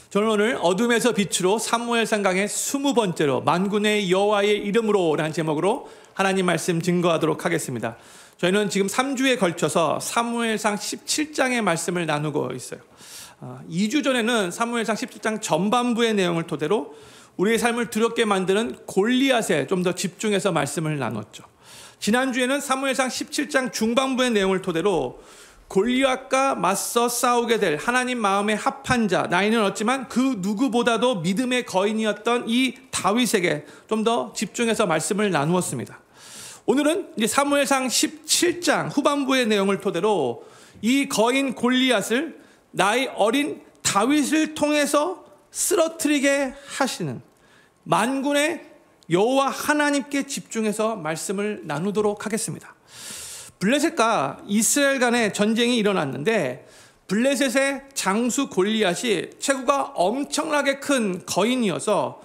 저는 오늘 어둠에서 빛으로 사무엘상 강의 20번째로 만군의 여호와의 이름으로 라는 제목으로 하나님 말씀 증거하도록 하겠습니다. 저희는 지금 3주에 걸쳐서 사무엘상 17장의 말씀을 나누고 있어요. 2주 전에는 사무엘상 17장 전반부의 내용을 토대로 우리의 삶을 두렵게 만드는 골리앗에 좀 더 집중해서 말씀을 나눴죠. 지난주에는 사무엘상 17장 중반부의 내용을 토대로 골리앗과 맞서 싸우게 될 하나님 마음에 합한 자, 나이는 어찌만 그 누구보다도 믿음의 거인이었던 이 다윗에게 좀 더 집중해서 말씀을 나누었습니다. 오늘은 이제 사무엘상 17장 후반부의 내용을 토대로 이 거인 골리앗을 나이 어린 다윗을 통해서 쓰러뜨리게 하시는 만군의 여호와 하나님께 집중해서 말씀을 나누도록 하겠습니다. 블레셋과 이스라엘 간의 전쟁이 일어났는데 블레셋의 장수 골리앗이 체구가 엄청나게 큰 거인이어서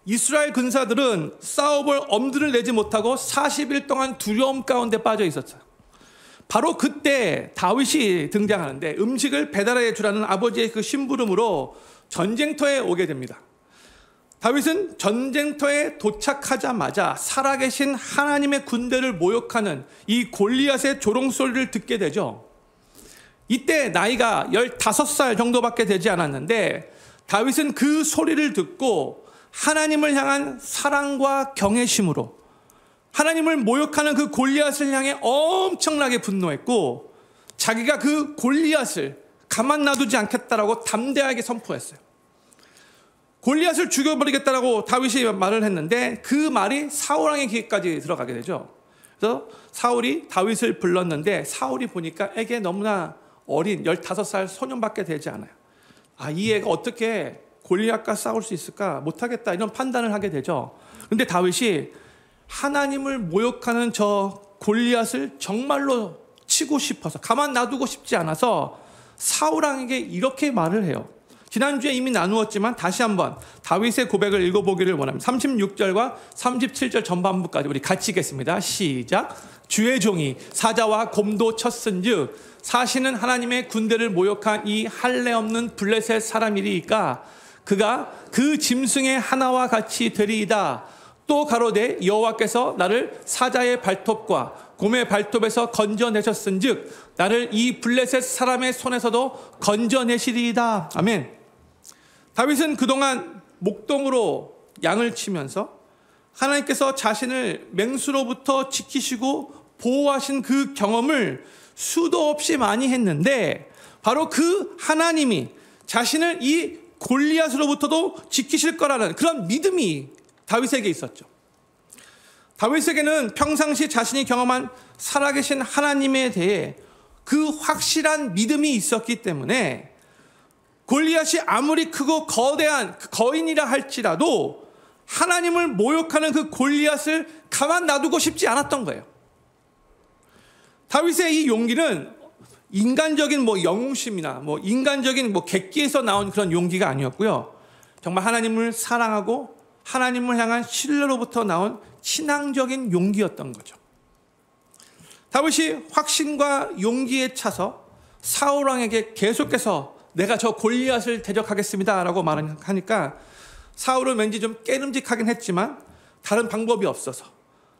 이스라엘 군사들은 싸워볼 엄두를 내지 못하고 40일 동안 두려움 가운데 빠져 있었어요. 바로 그때 다윗이 등장하는데 음식을 배달해 주라는 아버지의 그 심부름으로 전쟁터에 오게 됩니다. 다윗은 전쟁터에 도착하자마자 살아계신 하나님의 군대를 모욕하는 이 골리앗의 조롱소리를 듣게 되죠. 이때 나이가 15살 정도밖에 되지 않았는데 다윗은 그 소리를 듣고 하나님을 향한 사랑과 경외심으로 하나님을 모욕하는 그 골리앗을 향해 엄청나게 분노했고 자기가 그 골리앗을 가만 놔두지 않겠다라고 담대하게 선포했어요. 골리앗을 죽여버리겠다라고 다윗이 말을 했는데 그 말이 사울왕의 귀까지 들어가게 되죠. 그래서 사울이 다윗을 불렀는데 사울이 보니까 애게 너무나 어린 15살 소년밖에 되지 않아요. 이 애가 어떻게 골리앗과 싸울 수 있을까? 못하겠다 이런 판단을 하게 되죠. 그런데 다윗이 하나님을 모욕하는 저 골리앗을 정말로 치고 싶어서 가만 놔두고 싶지 않아서 사울왕에게 이렇게 말을 해요. 지난주에 이미 나누었지만 다시 한번 다윗의 고백을 읽어보기를 원합니다. 36절과 37절 전반부까지 우리 같이 읽겠습니다. 시작. 주의 종이 사자와 곰도 쳤은즉 사시는 하나님의 군대를 모욕한 이 할례 없는 블레셋 사람이리이까 그가 그 짐승의 하나와 같이 되리이다. 또 가로되 여호와께서 나를 사자의 발톱과 곰의 발톱에서 건져내셨은즉 나를 이 블레셋 사람의 손에서도 건져내시리이다. 아멘. 다윗은 그동안 목동으로 양을 치면서 하나님께서 자신을 맹수로부터 지키시고 보호하신 그 경험을 수도 없이 많이 했는데 바로 그 하나님이 자신을 이 골리앗으로부터도 지키실 거라는 그런 믿음이 다윗에게 있었죠. 다윗에게는 평상시 자신이 경험한 살아계신 하나님에 대해 그 확실한 믿음이 있었기 때문에 골리앗이 아무리 크고 거대한 거인이라 할지라도 하나님을 모욕하는 그 골리앗을 가만 놔두고 싶지 않았던 거예요. 다윗의 이 용기는 인간적인 영웅심이나 인간적인 객기에서 나온 그런 용기가 아니었고요. 정말 하나님을 사랑하고 하나님을 향한 신뢰로부터 나온 신앙적인 용기였던 거죠. 다윗이 확신과 용기에 차서 사울왕에게 계속해서 내가 저 골리앗을 대적하겠습니다 라고 말하니까 사울은 왠지 좀 깨름직하긴 했지만 다른 방법이 없어서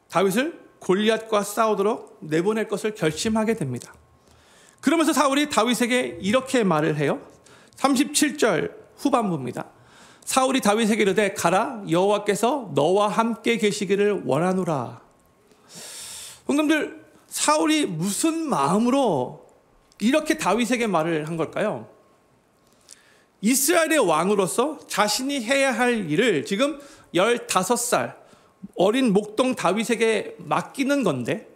다윗을 골리앗과 싸우도록 내보낼 것을 결심하게 됩니다. 그러면서 사울이 다윗에게 이렇게 말을 해요. 37절 후반부입니다. 사울이 다윗에게 이르되 가라 여호와께서 너와 함께 계시기를 원하노라. 형님들, 사울이 무슨 마음으로 이렇게 다윗에게 말을 한 걸까요? 이스라엘의 왕으로서 자신이 해야 할 일을 지금 15살 어린 목동 다윗에게 맡기는 건데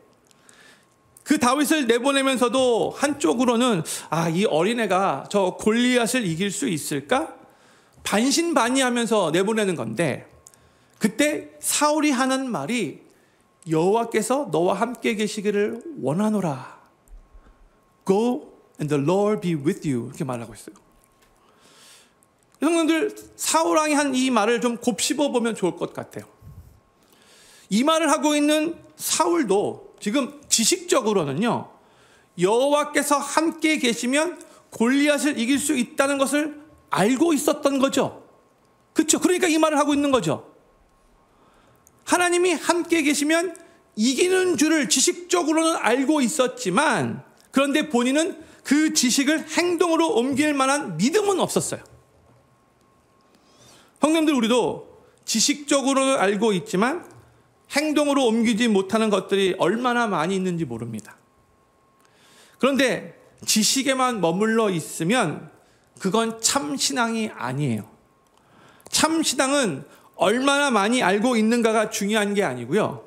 그 다윗을 내보내면서도 한쪽으로는 이 어린애가 저 골리앗을 이길 수 있을까? 반신반의하면서 내보내는 건데 그때 사울이 하는 말이 여호와께서 너와 함께 계시기를 원하노라. Go and the Lord be with you. 이렇게 말하고 있어요. 여러분들, 사울왕이 한 이 말을 좀 곱씹어 보면 좋을 것 같아요. 이 말을 하고 있는 사울도 지금 지식적으로는요, 여호와께서 함께 계시면 골리앗을 이길 수 있다는 것을 알고 있었던 거죠. 그렇죠? 그러니까 이 말을 하고 있는 거죠. 하나님이 함께 계시면 이기는 줄을 지식적으로는 알고 있었지만, 그런데 본인은 그 지식을 행동으로 옮길 만한 믿음은 없었어요. 형님들, 우리도 지식적으로 알고 있지만 행동으로 옮기지 못하는 것들이 얼마나 많이 있는지 모릅니다. 그런데 지식에만 머물러 있으면 그건 참 신앙이 아니에요. 참 신앙은 얼마나 많이 알고 있는가가 중요한 게 아니고요.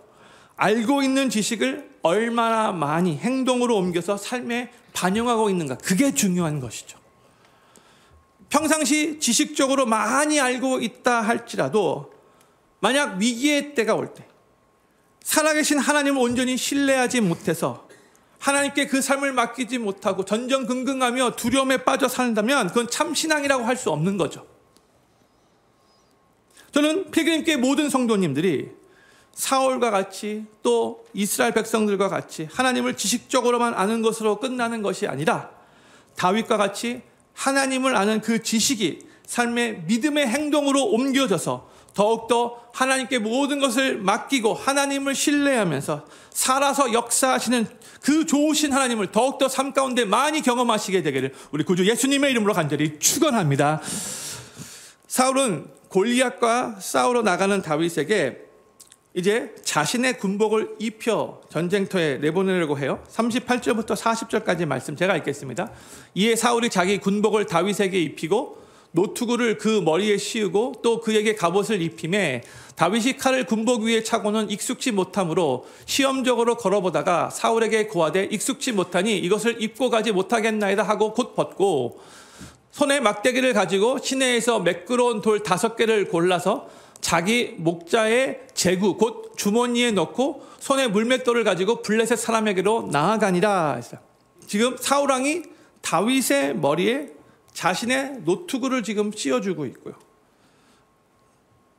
알고 있는 지식을 얼마나 많이 행동으로 옮겨서 삶에 반영하고 있는가, 그게 중요한 것이죠. 평상시 지식적으로 많이 알고 있다 할지라도 만약 위기의 때가 올 때, 살아계신 하나님을 온전히 신뢰하지 못해서 하나님께 그 삶을 맡기지 못하고 전전긍긍하며 두려움에 빠져 산다면 그건 참 신앙이라고 할 수 없는 거죠. 저는 필그림교회 모든 성도님들이 사울과 같이 또 이스라엘 백성들과 같이 하나님을 지식적으로만 아는 것으로 끝나는 것이 아니라 다윗과 같이 하나님을 아는 그 지식이 삶의 믿음의 행동으로 옮겨져서 더욱더 하나님께 모든 것을 맡기고 하나님을 신뢰하면서 살아서 역사하시는 그 좋으신 하나님을 더욱더 삶 가운데 많이 경험하시게 되기를 우리 구주 예수님의 이름으로 간절히 축원합니다. 사울은 골리앗과 싸우러 나가는 다윗에게 이제 자신의 군복을 입혀 전쟁터에 내보내려고 해요. 38절부터 40절까지 말씀 제가 읽겠습니다. 이에 사울이 자기 군복을 다윗에게 입히고 노투구를 그 머리에 씌우고 또 그에게 갑옷을 입히매 다윗이 칼을 군복 위에 차고는 익숙치 못하므로 시험적으로 걸어보다가 사울에게 고하되 익숙치 못하니 이것을 입고 가지 못하겠나이다 하고 곧 벗고 손에 막대기를 가지고 시내에서 매끄러운 돌 5개를 골라서 자기 목자의 제구 곧 주머니에 넣고 손에 물맷돌을 가지고 블레셋 사람에게로 나아가니라 했어요. 지금 사울왕이 다윗의 머리에 자신의 노투구를 지금 씌워주고 있고요.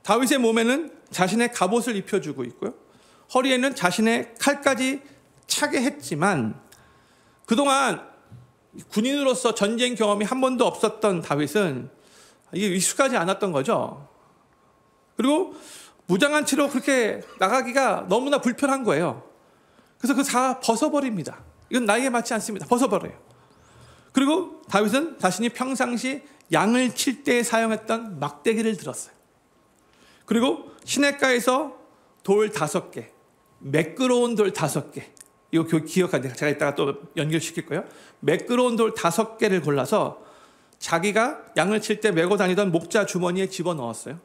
다윗의 몸에는 자신의 갑옷을 입혀주고 있고요. 허리에는 자신의 칼까지 차게 했지만 그동안 군인으로서 전쟁 경험이 한 번도 없었던 다윗은 이게 익숙하지 않았던 거죠. 그리고 무장한 채로 그렇게 나가기가 너무나 불편한 거예요. 그래서 그거 다 벗어버립니다. 이건 나에게 맞지 않습니다. 벗어버려요. 그리고 다윗은 자신이 평상시 양을 칠 때 사용했던 막대기를 들었어요. 그리고 시냇가에서 돌 5개, 매끄러운 돌 5개, 이거 기억하세요. 제가 이따가 또 연결시킬 거예요. 매끄러운 돌 5개를 골라서 자기가 양을 칠 때 메고 다니던 목자 주머니에 집어넣었어요.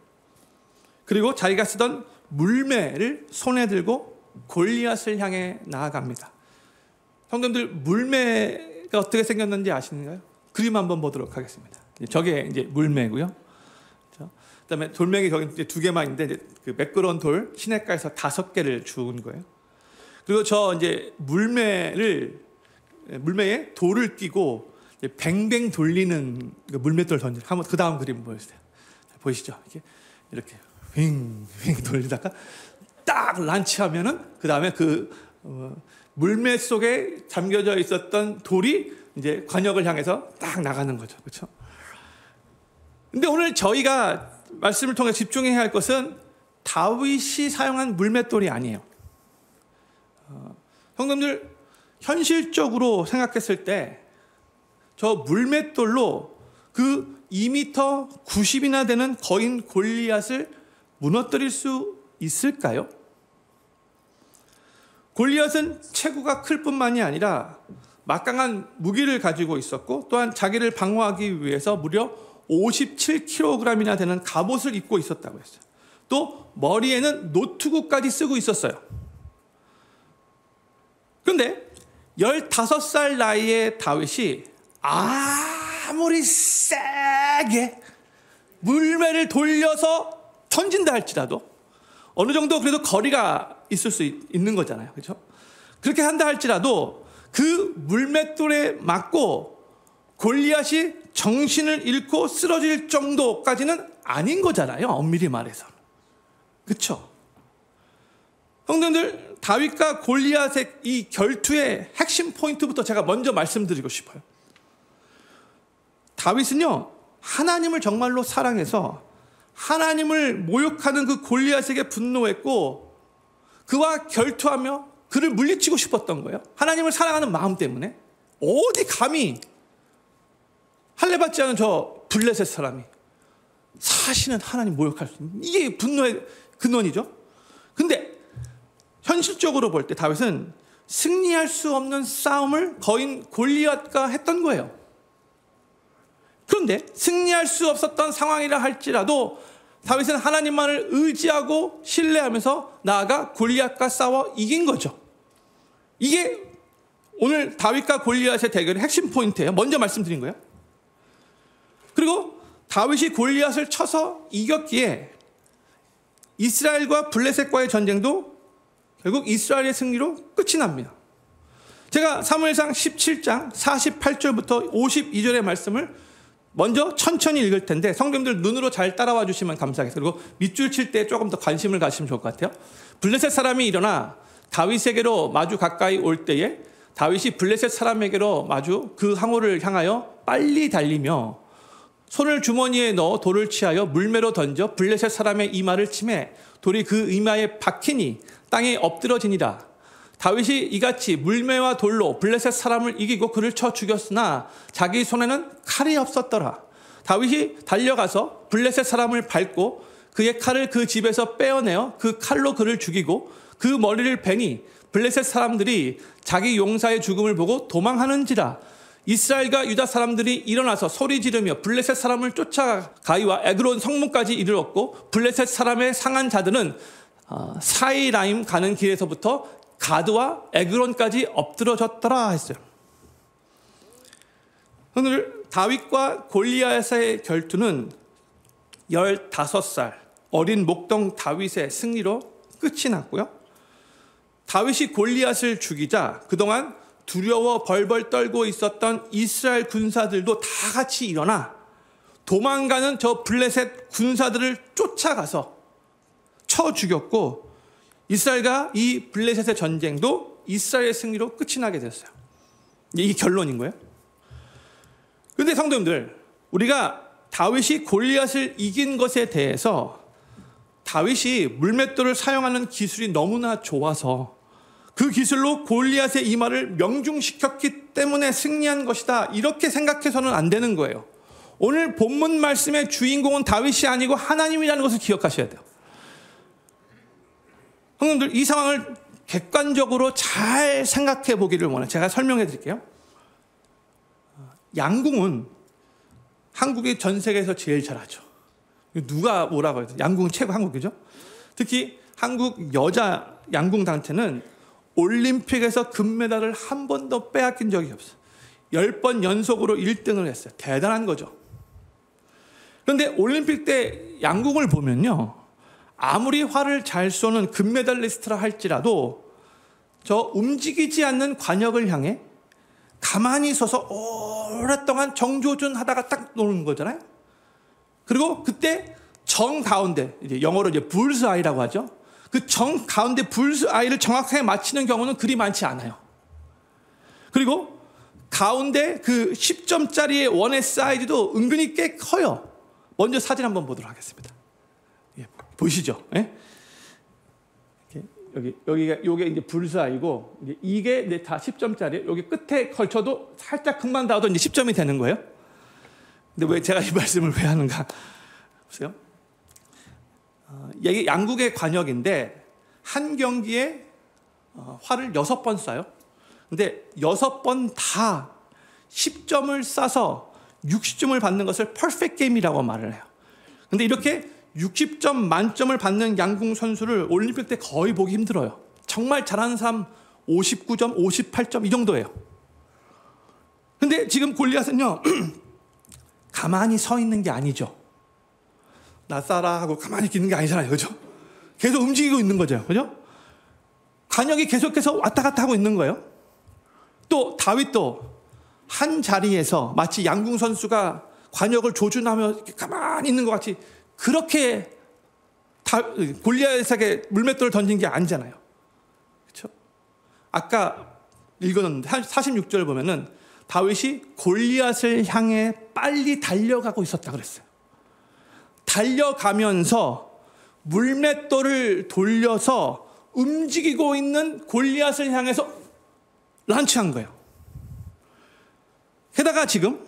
그리고 자기가 쓰던 물매를 손에 들고 골리앗을 향해 나아갑니다. 성도님들, 물매가 어떻게 생겼는지 아시는가요? 그림 한번 보도록 하겠습니다. 저게 이제 물매고요. 그다음에 돌멩이 거기 이제 2개만 있는데 그 매끄러운 돌 시냇가에서 5개를 주운 거예요. 그리고 저 이제 물매에 돌을 끼고 뱅뱅 돌리는 그 물맷돌 던지. 한번 그 다음 그림 보여주세요. 보이시죠? 이렇게 윙윙 돌리다가 딱 란치하면은 그 다음에 그 물매 속에 잠겨져 있었던 돌이 이제 관역을 향해서 딱 나가는 거죠. 그렇죠? 근데 오늘 저희가 말씀을 통해 집중해야 할 것은 다윗이 사용한 물맷돌이 아니에요. 형님들, 현실적으로 생각했을 때 저 물맷돌로 그 2m 90이나 되는 거인 골리앗을 무너뜨릴 수 있을까요? 골리앗은 체구가 클 뿐만이 아니라 막강한 무기를 가지고 있었고 또한 자기를 방어하기 위해서 무려 57kg이나 되는 갑옷을 입고 있었다고 했어요. 또 머리에는 노투구까지 쓰고 있었어요. 그런데 15살 나이의 다윗이 아무리 세게 물매를 돌려서 던진다 할지라도 어느 정도 그래도 거리가 있을 수 있는 거잖아요. 그렇죠? 그렇게 한다 할지라도 그 물맷돌에 맞고 골리앗이 정신을 잃고 쓰러질 정도까지는 아닌 거잖아요. 엄밀히 말해서. 그렇죠? 형님들, 다윗과 골리앗의 이 결투의 핵심 포인트부터 제가 먼저 말씀드리고 싶어요. 다윗은요, 하나님을 정말로 사랑해서 하나님을 모욕하는 그 골리앗에게 분노했고 그와 결투하며 그를 물리치고 싶었던 거예요. 하나님을 사랑하는 마음 때문에. 어디 감히 할례 받지 않은 저 블레셋 사람이 사실은 하나님 모욕할 수 있는, 이게 분노의 근원이죠. 근데 현실적으로 볼 때 다윗은 승리할 수 없는 싸움을 거인 골리앗과 했던 거예요. 그런데 승리할 수 없었던 상황이라 할지라도 다윗은 하나님만을 의지하고 신뢰하면서 나아가 골리앗과 싸워 이긴 거죠. 이게 오늘 다윗과 골리앗의 대결의 핵심 포인트예요. 먼저 말씀드린 거예요. 그리고 다윗이 골리앗을 쳐서 이겼기에 이스라엘과 블레셋과의 전쟁도 결국 이스라엘의 승리로 끝이 납니다. 제가 사무엘상 17장 48절부터 52절의 말씀을 먼저 천천히 읽을 텐데 성도님들 눈으로 잘 따라와 주시면 감사하겠습니다. 그리고 밑줄 칠 때 조금 더 관심을 가지시면 좋을 것 같아요. 블레셋 사람이 일어나 다윗에게로 마주 가까이 올 때에 다윗이 블레셋 사람에게로 마주 그 항우를 향하여 빨리 달리며 손을 주머니에 넣어 돌을 취하여 물매로 던져 블레셋 사람의 이마를 치매 돌이 그 이마에 박히니 땅에 엎드러지니라. 다윗이 이같이 물매와 돌로 블레셋 사람을 이기고 그를 쳐 죽였으나 자기 손에는 칼이 없었더라. 다윗이 달려가서 블레셋 사람을 밟고 그의 칼을 그 집에서 빼어내어 그 칼로 그를 죽이고 그 머리를 베니 블레셋 사람들이 자기 용사의 죽음을 보고 도망하는지라. 이스라엘과 유다 사람들이 일어나서 소리 지르며 블레셋 사람을 쫓아 가이와 에그론 성문까지 이르렀고 블레셋 사람의 상한 자들은 사이라임 가는 길에서부터 가드와 에그론까지 엎드러졌더라 했어요. 오늘 다윗과 골리앗의 결투는 15살 어린 목동 다윗의 승리로 끝이 났고요. 다윗이 골리앗을 죽이자 그동안 두려워 벌벌 떨고 있었던 이스라엘 군사들도 다 같이 일어나 도망가는 저 블레셋 군사들을 쫓아가서 쳐 죽였고 이스라엘과 이 블레셋의 전쟁도 이스라엘의 승리로 끝이 나게 됐어요. 이게 결론인 거예요. 그런데 성도님들, 우리가 다윗이 골리앗을 이긴 것에 대해서 다윗이 물맷돌을 사용하는 기술이 너무나 좋아서 그 기술로 골리앗의 이마를 명중시켰기 때문에 승리한 것이다, 이렇게 생각해서는 안 되는 거예요. 오늘 본문 말씀의 주인공은 다윗이 아니고 하나님이라는 것을 기억하셔야 돼요. 형님들, 이 상황을 객관적으로 잘 생각해 보기를 원해요. 제가 설명해 드릴게요. 양궁은 한국이 전 세계에서 제일 잘하죠. 누가 뭐라고 해도 양궁은 최고 한국이죠. 특히 한국 여자 양궁 단체는 올림픽에서 금메달을 한 번도 빼앗긴 적이 없어요. 10번 연속으로 1등을 했어요. 대단한 거죠. 그런데 올림픽 때 양궁을 보면요, 아무리 활을 잘 쏘는 금메달리스트라 할지라도 저 움직이지 않는 관역을 향해 가만히 서서 오랫동안 정조준 하다가 딱 노는 거잖아요. 그리고 그때 정 가운데, 이제 영어로 이제 불스 아이라고 하죠. 그 정 가운데 불스 아이를 정확하게 맞히는 경우는 그리 많지 않아요. 그리고 가운데 그 10점짜리의 원의 사이즈도 은근히 꽤 커요. 먼저 사진 한번 보도록 하겠습니다. 예, 보이시죠? 예? 여기가 요게 이제 불사이고, 이게 다 10점짜리. 여기 끝에 걸쳐도 살짝 금방 닿아도 이제 10점이 되는 거예요. 근데 왜 제가 이 말씀을 왜 하는가? 보세요. 이게 양국의 관역인데 한 경기에 활을 6번 쏴요. 근데 6번 다 10점을 쏴서 60점을 받는 것을 퍼펙트 게임이라고 말을 해요. 근데 이렇게 60점 만점을 받는 양궁 선수를 올림픽 때 거의 보기 힘들어요. 정말 잘하는 사람 59점, 58점 이 정도예요. 근데 지금 골리앗은요, 가만히 서 있는 게 아니죠. 나 쏴라 하고 가만히 있는 게 아니잖아요. 그죠? 계속 움직이고 있는 거죠. 그죠? 관역이 계속해서 왔다 갔다 하고 있는 거예요. 또 다윗도 한 자리에서 마치 양궁 선수가 관역을 조준하며 이렇게 가만히 있는 것 같이 그렇게 골리앗에게 물맷돌을 던진 게 아니잖아요. 그렇죠? 아까 읽었는데 46절 보면은 다윗이 골리앗을 향해 빨리 달려가고 있었다 그랬어요. 달려가면서 물맷돌을 돌려서 움직이고 있는 골리앗을 향해서 란치한 거예요. 게다가 지금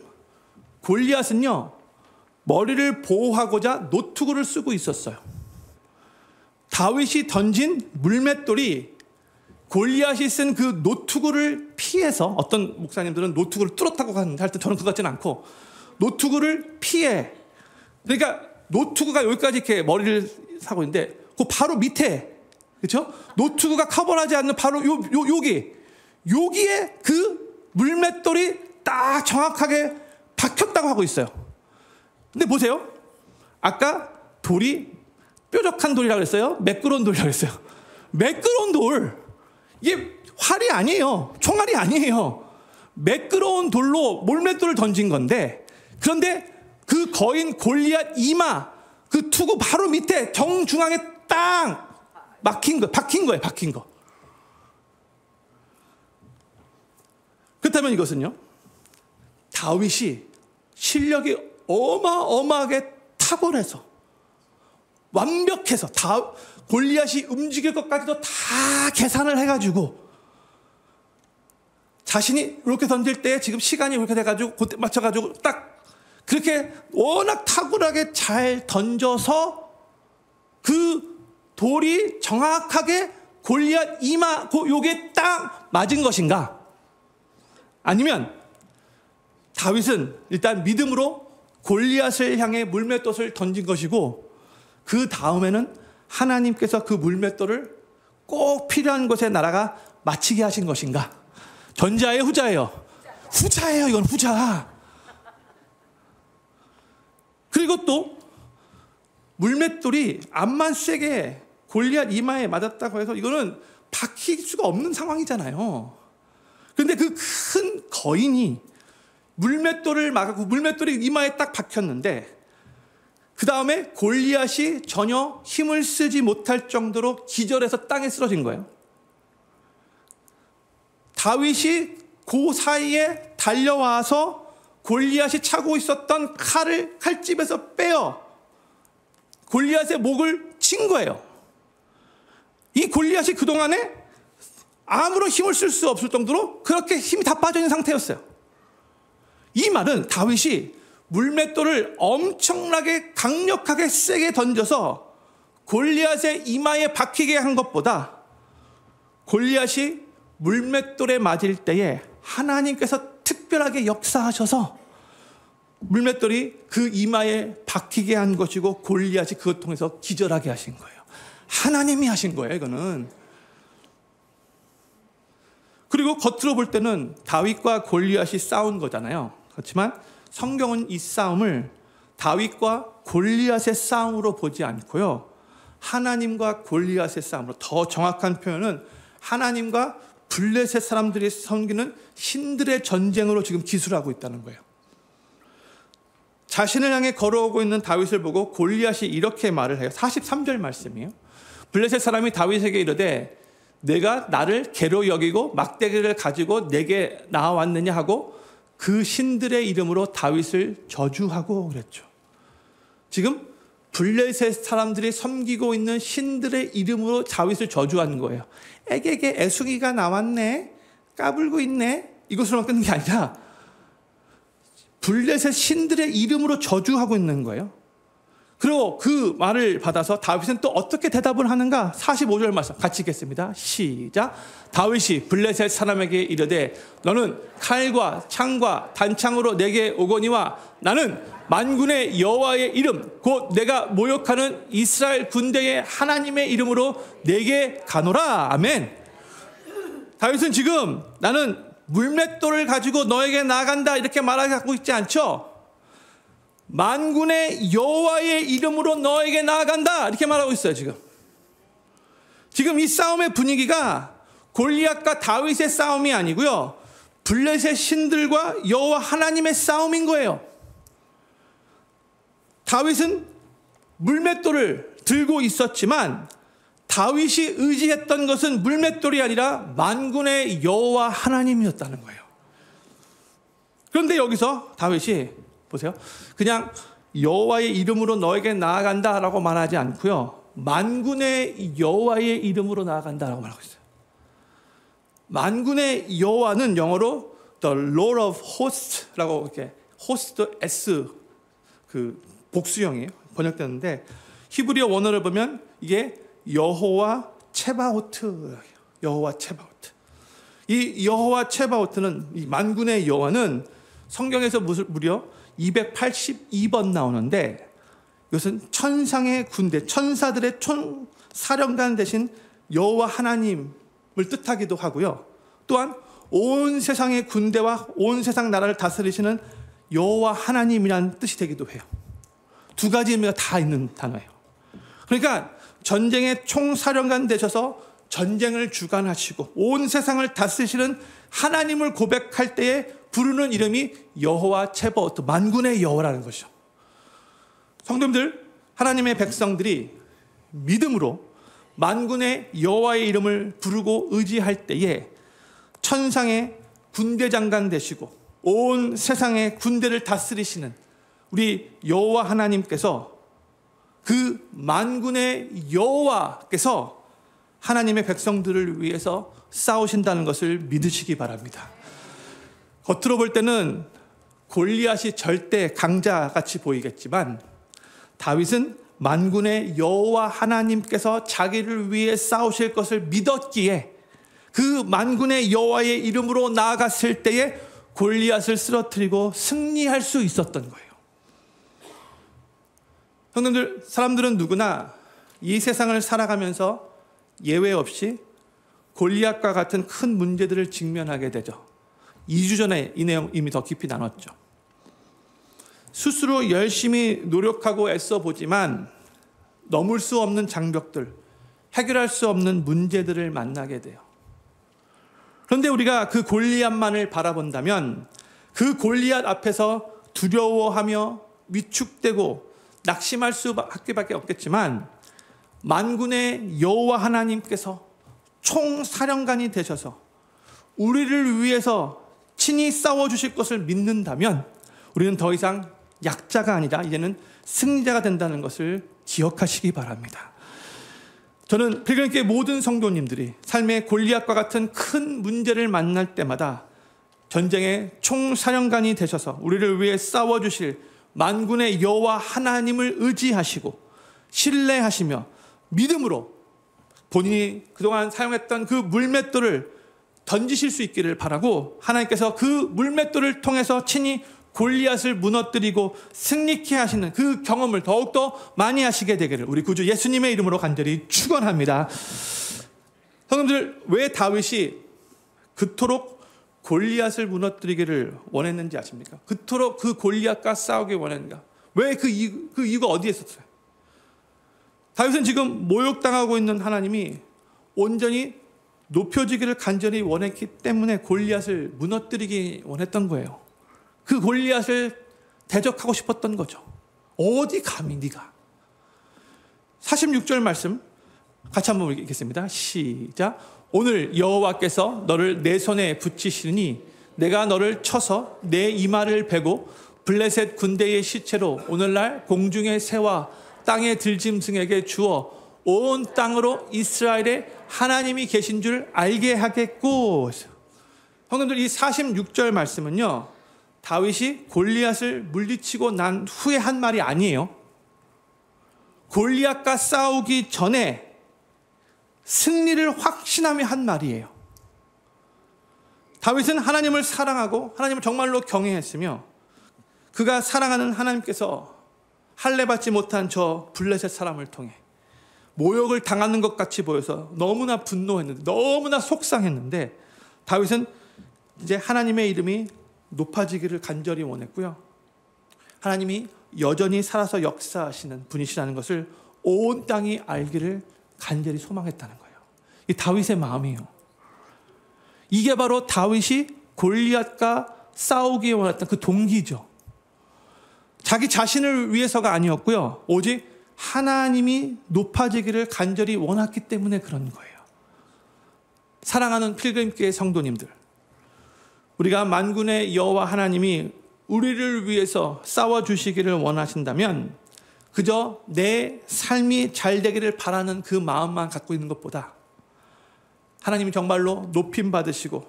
골리앗은요, 머리를 보호하고자 노투구를 쓰고 있었어요. 다윗이 던진 물맷돌이 골리앗이 쓴 그 노투구를 피해서, 어떤 목사님들은 노투구를 뚫었다고 하는데 하여튼 저는 그거 같지는 않고, 노투구를 피해, 그러니까 노투구가 여기까지 이렇게 머리를 사고 있는데 그 바로 밑에, 그렇죠? 노투구가 커버하지 않는 바로 여기에 그 물맷돌이 딱 정확하게 박혔다고 하고 있어요. 근데 보세요. 아까 돌이 뾰족한 돌이라고 했어요? 매끄러운 돌이라고 했어요. 매끄러운 돌. 이게 활이 아니에요. 총알이 아니에요. 매끄러운 돌로 물맷돌을 던진 건데, 그런데 그 거인 골리앗 이마, 그 투구 바로 밑에 정중앙에 딱 박힌 거. 그렇다면 이것은요, 다윗이 실력이 어마어마하게 탁월해서 완벽해서 골리앗이 움직일 것까지도 다 계산을 해가지고 자신이 이렇게 던질 때 지금 시간이 이렇게 돼가지고 그때 맞춰가지고 딱 그렇게 워낙 탁월하게 잘 던져서 그 돌이 정확하게 골리앗 이마 요게 딱 맞은 것인가? 아니면 다윗은 일단 믿음으로 골리앗을 향해 물맷돌을 던진 것이고, 그 다음에는 하나님께서 그 물맷돌을 꼭 필요한 곳에 날아가 마치게 하신 것인가? 전자예요, 후자예요? 후자예요. 이건 후자. 그리고 또 물맷돌이 암만 세게 골리앗 이마에 맞았다고 해서 이거는 박힐 수가 없는 상황이잖아요. 그런데 그 큰 거인이 물맷돌을 막고 물맷돌이 이마에 딱 박혔는데, 그 다음에 골리앗이 전혀 힘을 쓰지 못할 정도로 기절해서 땅에 쓰러진 거예요. 다윗이 그 사이에 달려와서 골리앗이 차고 있었던 칼집에서 빼어 골리앗의 목을 친 거예요. 이 골리앗이 그동안에 아무런 힘을 쓸 수 없을 정도로 그렇게 힘이 다 빠져있는 상태였어요. 이 말은 다윗이 물맷돌을 엄청나게 강력하게 세게 던져서 골리앗의 이마에 박히게 한 것보다, 골리앗이 물맷돌에 맞을 때에 하나님께서 특별하게 역사하셔서 물맷돌이 그 이마에 박히게 한 것이고, 골리앗이 그것 통해서 기절하게 하신 거예요. 하나님이 하신 거예요, 이거는. 그리고 겉으로 볼 때는 다윗과 골리앗이 싸운 거잖아요. 그렇지만 성경은 이 싸움을 다윗과 골리앗의 싸움으로 보지 않고요, 하나님과 골리앗의 싸움으로, 더 정확한 표현은 하나님과 블레셋 사람들이 섬기는 신들의 전쟁으로 지금 기술하고 있다는 거예요. 자신을 향해 걸어오고 있는 다윗을 보고 골리앗이 이렇게 말을 해요. 43절 말씀이에요. 블레셋 사람이 다윗에게 이르되 내가 나를 개로 여기고 막대기를 가지고 내게 나와왔느냐 하고 그 신들의 이름으로 다윗을 저주하고 그랬죠. 지금 블레셋 사람들이 섬기고 있는 신들의 이름으로 다윗을 저주하는 거예요. 에게게 애송이가 나왔네, 까불고 있네, 이것으로만 끊는 게 아니라 블레셋 신들의 이름으로 저주하고 있는 거예요. 그리고 그 말을 받아서 다윗은 또 어떻게 대답을 하는가? 45절 말씀 같이 읽겠습니다. 시작. 다윗이 블레셋 사람에게 이르되 너는 칼과 창과 단창으로 내게 오거니와 나는 만군의 여호와의 이름 곧 내가 모욕하는 이스라엘 군대의 하나님의 이름으로 내게 가노라. 아멘. 다윗은 지금 나는 물맷돌을 가지고 너에게 나아간다 이렇게 말하고 있지 않죠? 만군의 여호와의 이름으로 너에게 나아간다 이렇게 말하고 있어요. 지금 이 싸움의 분위기가 골리앗과 다윗의 싸움이 아니고요, 블레셋 신들과 여호와 하나님의 싸움인 거예요. 다윗은 물맷돌을 들고 있었지만 다윗이 의지했던 것은 물맷돌이 아니라 만군의 여호와 하나님이었다는 거예요. 그런데 여기서 다윗이 보세요. 그냥 여호와의 이름으로 너에게 나아간다라고 말하지 않고요. 만군의 여호와의 이름으로 나아간다라고 말하고 있어요. 만군의 여호와는 영어로 The Lord of Hosts라고 이렇게 호스트 S 그 복수형이에요. 번역되는데 히브리어 원어를 보면 이게 여호와 체바오트, 여호와 체바오트. 이 여호와 체바오트는 이 만군의 여호와는 성경에서 무려 282번 나오는데 이것은 천상의 군대, 천사들의 총사령관 대신 여호와 하나님을 뜻하기도 하고요. 또한 온 세상의 군대와 온 세상 나라를 다스리시는 여호와 하나님이라는 뜻이 되기도 해요. 두 가지 의미가 다 있는 단어예요. 그러니까 전쟁의 총사령관 되셔서 전쟁을 주관하시고 온 세상을 다스리시는 하나님을 고백할 때에 부르는 이름이 여호와 체바오트, 만군의 여호와라는 것이죠. 성도님들, 하나님의 백성들이 믿음으로 만군의 여호와의 이름을 부르고 의지할 때에 천상의 군대 장관 되시고 온 세상의 군대를 다스리시는 우리 여호와 하나님께서, 그 만군의 여호와께서 하나님의 백성들을 위해서 싸우신다는 것을 믿으시기 바랍니다. 겉으로 볼 때는 골리앗이 절대 강자같이 보이겠지만 다윗은 만군의 여호와 하나님께서 자기를 위해 싸우실 것을 믿었기에 그 만군의 여호와의 이름으로 나아갔을 때에 골리앗을 쓰러뜨리고 승리할 수 있었던 거예요. 형님들, 사람들은 누구나 이 세상을 살아가면서 예외 없이 골리앗과 같은 큰 문제들을 직면하게 되죠. 2주 전에 이 내용 이미 더 깊이 나눴죠. 스스로 열심히 노력하고 애써 보지만 넘을 수 없는 장벽들, 해결할 수 없는 문제들을 만나게 돼요. 그런데 우리가 그 골리앗만을 바라본다면 그 골리앗 앞에서 두려워하며 위축되고 낙심할 수밖에 없겠지만 만군의 여호와 하나님께서 총사령관이 되셔서 우리를 위해서 친히 싸워주실 것을 믿는다면 우리는 더 이상 약자가 아니라 이제는 승리자가 된다는 것을 기억하시기 바랍니다. 저는 필그림교회 모든 성도님들이 삶의 골리앗과 같은 큰 문제를 만날 때마다 전쟁의 총사령관이 되셔서 우리를 위해 싸워주실 만군의 여호와 하나님을 의지하시고 신뢰하시며 믿음으로 본인이 그동안 사용했던 그 물맷돌을 던지실 수 있기를 바라고, 하나님께서 그 물맷돌을 통해서 친히 골리앗을 무너뜨리고 승리케 하시는 그 경험을 더욱더 많이 하시게 되기를 우리 구주 예수님의 이름으로 간절히 축원합니다. 성도님들, 왜 다윗이 그토록 골리앗을 무너뜨리기를 원했는지 아십니까? 그토록 그 골리앗과 싸우기 원했는가? 왜 그 이유가 어디에 있었어요? 다윗은 지금 모욕당하고 있는 하나님이 온전히 높여지기를 간절히 원했기 때문에 골리앗을 무너뜨리기 원했던 거예요. 그 골리앗을 대적하고 싶었던 거죠. 어디 감히 네가. 46절 말씀 같이 한번 읽겠습니다. 시작. 오늘 여호와께서 너를 내 손에 붙이시니 내가 너를 쳐서 내 이마를 베고 블레셋 군대의 시체로 오늘날 공중의 새와 땅의 들짐승에게 주어 온 땅으로 이스라엘의 하나님이 계신 줄 알게 하겠고. 형님들, 이 46절 말씀은요, 다윗이 골리앗을 물리치고 난 후에 한 말이 아니에요. 골리앗과 싸우기 전에 승리를 확신하며 한 말이에요. 다윗은 하나님을 사랑하고 하나님을 정말로 경외했으며 그가 사랑하는 하나님께서 할례받지 못한 저 블레셋 사람을 통해 모욕을 당하는 것 같이 보여서 너무나 분노했는데, 너무나 속상했는데 다윗은 이제 하나님의 이름이 높아지기를 간절히 원했고요. 하나님이 여전히 살아서 역사하시는 분이시라는 것을 온 땅이 알기를 간절히 소망했다는 거예요. 이 다윗의 마음이에요. 이게 바로 다윗이 골리앗과 싸우기 원했던 그 동기죠. 자기 자신을 위해서가 아니었고요. 오직 하나님이 높아지기를 간절히 원했기 때문에 그런 거예요. 사랑하는 필그림교회 성도님들, 우리가 만군의 여호와 하나님이 우리를 위해서 싸워주시기를 원하신다면 그저 내 삶이 잘 되기를 바라는 그 마음만 갖고 있는 것보다 하나님이 정말로 높임 받으시고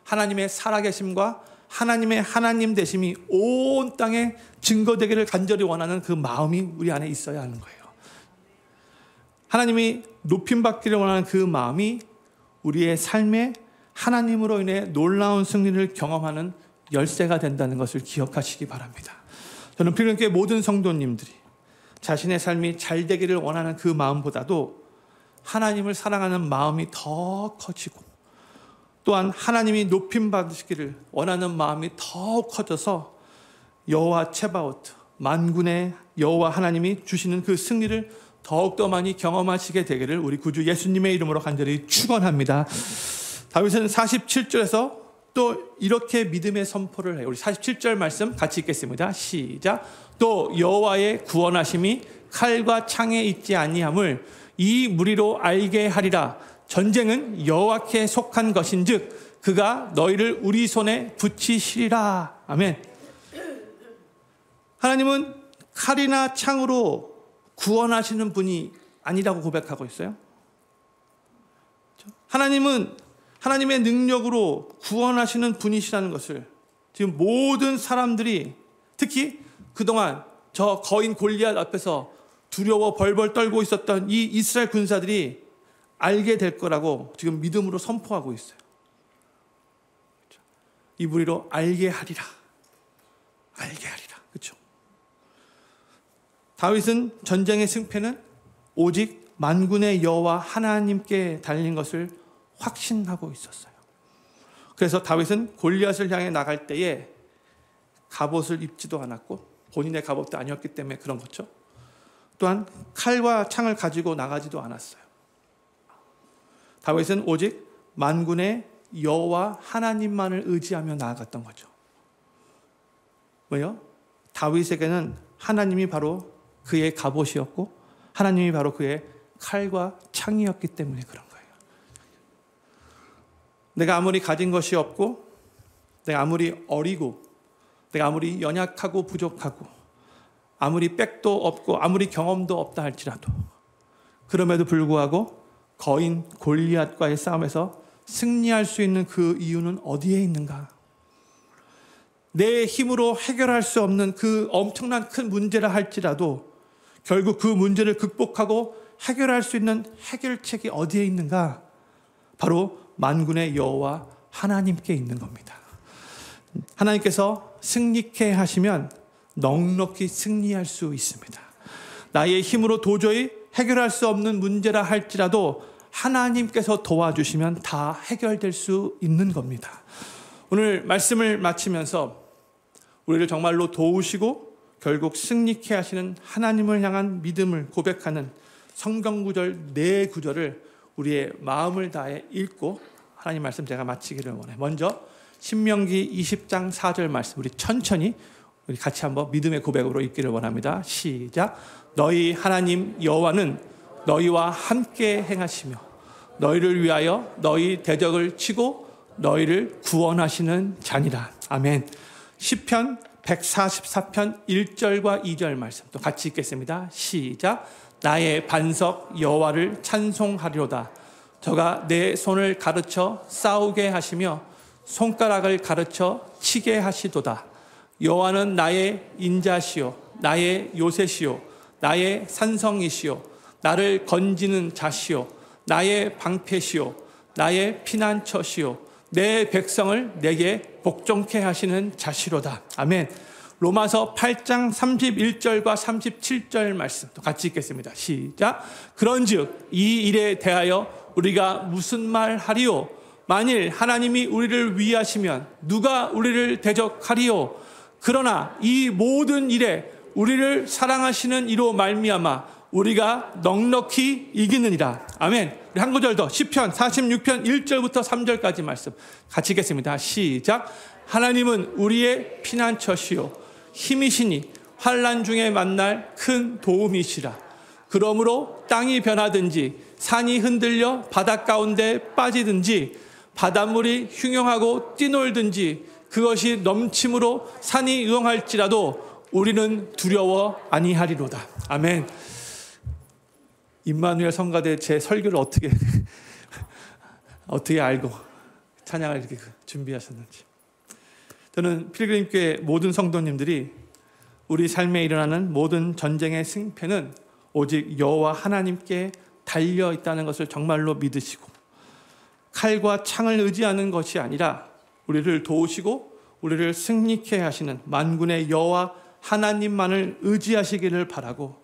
하나님의 살아계심과 하나님의 하나님 되심이 온 땅에 증거되기를 간절히 원하는 그 마음이 우리 안에 있어야 하는 거예요. 하나님이 높임 받기를 원하는 그 마음이 우리의 삶에 하나님으로 인해 놀라운 승리를 경험하는 열쇠가 된다는 것을 기억하시기 바랍니다. 저는 필요하게 모든 성도님들이 자신의 삶이 잘 되기를 원하는 그 마음보다도 하나님을 사랑하는 마음이 더 커지고 또한 하나님이 높임 받으시기를 원하는 마음이 더 커져서 여호와 체바오트 만군의 여호와 하나님이 주시는 그 승리를 더욱더 많이 경험하시게 되기를 우리 구주 예수님의 이름으로 간절히 축원합니다. 다윗은 47절에서 또 이렇게 믿음의 선포를 해요. 우리 47절 말씀 같이 읽겠습니다. 시작. 또 여호와의 구원하심이 칼과 창에 있지 아니함을 이 무리로 알게 하리라. 전쟁은 여호와께 속한 것인즉 그가 너희를 우리 손에 붙이시리라. 아멘. 하나님은 칼이나 창으로 구원하시는 분이 아니라고 고백하고 있어요. 하나님은 하나님의 능력으로 구원하시는 분이시라는 것을 지금 모든 사람들이 특히 그동안 저 거인 골리앗 앞에서 두려워 벌벌 떨고 있었던 이 이스라엘 군사들이 알게 될 거라고 지금 믿음으로 선포하고 있어요. 이 무리로 알게 하리라. 알게 하리라. 그렇죠? 다윗은 전쟁의 승패는 오직 만군의 여호와 하나님께 달린 것을 확신하고 있었어요. 그래서 다윗은 골리앗을 향해 나갈 때에 갑옷을 입지도 않았고 본인의 갑옷도 아니었기 때문에 그런 거죠. 또한 칼과 창을 가지고 나가지도 않았어요. 다윗은 오직 만군의 여호와 하나님만을 의지하며 나아갔던 거죠. 왜요? 다윗에게는 하나님이 바로 그의 갑옷이었고 하나님이 바로 그의 칼과 창이었기 때문에 그런 거예요. 내가 아무리 가진 것이 없고 내가 아무리 어리고 내가 아무리 연약하고 부족하고 아무리 백도 없고 아무리 경험도 없다 할지라도 그럼에도 불구하고 거인 골리앗과의 싸움에서 승리할 수 있는 그 이유는 어디에 있는가? 내 힘으로 해결할 수 없는 그 엄청난 큰 문제라 할지라도 결국 그 문제를 극복하고 해결할 수 있는 해결책이 어디에 있는가? 바로 만군의 여호와 하나님께 있는 겁니다. 하나님께서 승리케 하시면 넉넉히 승리할 수 있습니다. 나의 힘으로 도저히 해결할 수 없는 문제라 할지라도 하나님께서 도와주시면 다 해결될 수 있는 겁니다. 오늘 말씀을 마치면서 우리를 정말로 도우시고 결국 승리케 하시는 하나님을 향한 믿음을 고백하는 성경구절 4구절을 우리의 마음을 다해 읽고 하나님 말씀 제가 마치기를 원해. 먼저 신명기 20장 4절 말씀 우리 천천히 우리 같이 한번 믿음의 고백으로 읽기를 원합니다. 시작. 너희 하나님 여호와는 너희와 함께 행하시며 너희를 위하여 너희 대적을 치고 너희를 구원하시는 자니라. 아멘. 시편 144편 1절과 2절 말씀 또 같이 읽겠습니다. 시작. 나의 반석 여호와를 찬송하리로다. 저가 내 손을 가르쳐 싸우게 하시며 손가락을 가르쳐 치게 하시도다. 여호와는 나의 인자시요 나의 요새시요 나의 산성이시요 나를 건지는 자시요 나의 방패시요 나의 피난처시요 내 백성을 내게 복종케 하시는 자시로다. 아멘. 로마서 8장 31절과 37절 말씀 또 같이 읽겠습니다. 시작. 그런즉 이 일에 대하여 우리가 무슨 말 하리요? 만일 하나님이 우리를 위하시면 누가 우리를 대적하리요? 그러나 이 모든 일에 우리를 사랑하시는 이로 말미암아 우리가 넉넉히 이기느니라. 아멘. 우리 한 구절 더 시편 46편 1절부터 3절까지 말씀 같이 읽겠습니다. 시작. 하나님은 우리의 피난처시요 힘이시니 환난 중에 만날 큰 도움이시라. 그러므로 땅이 변하든지 산이 흔들려 바닷 가운데 빠지든지 바닷물이 흉용하고 뛰놀든지 그것이 넘침으로 산이 으엉할지라도 우리는 두려워 아니하리로다. 아멘. 임마누엘 성가대 제 설교를 어떻게 알고 찬양을 이렇게 준비하셨는지. 저는 필그림교회 모든 성도님들이 우리 삶에 일어나는 모든 전쟁의 승패는 오직 여호와 하나님께 달려 있다는 것을 정말로 믿으시고, 칼과 창을 의지하는 것이 아니라 우리를 도우시고 우리를 승리케 하시는 만군의 여호와 하나님만을 의지하시기를 바라고,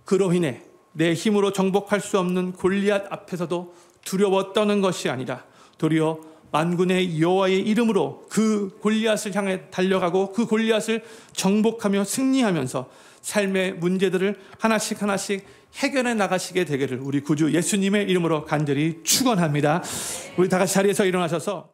그로 인해 내 힘으로 정복할 수 없는 골리앗 앞에서도 두려워 떠는 것이 아니라 도리어 만군의 여호와의 이름으로 그 골리앗을 향해 달려가고 그 골리앗을 정복하며 승리하면서 삶의 문제들을 하나씩 해결해 나가시게 되기를 우리 구주 예수님의 이름으로 간절히 축원합니다. 우리 다 같이 자리에서 일어나셔서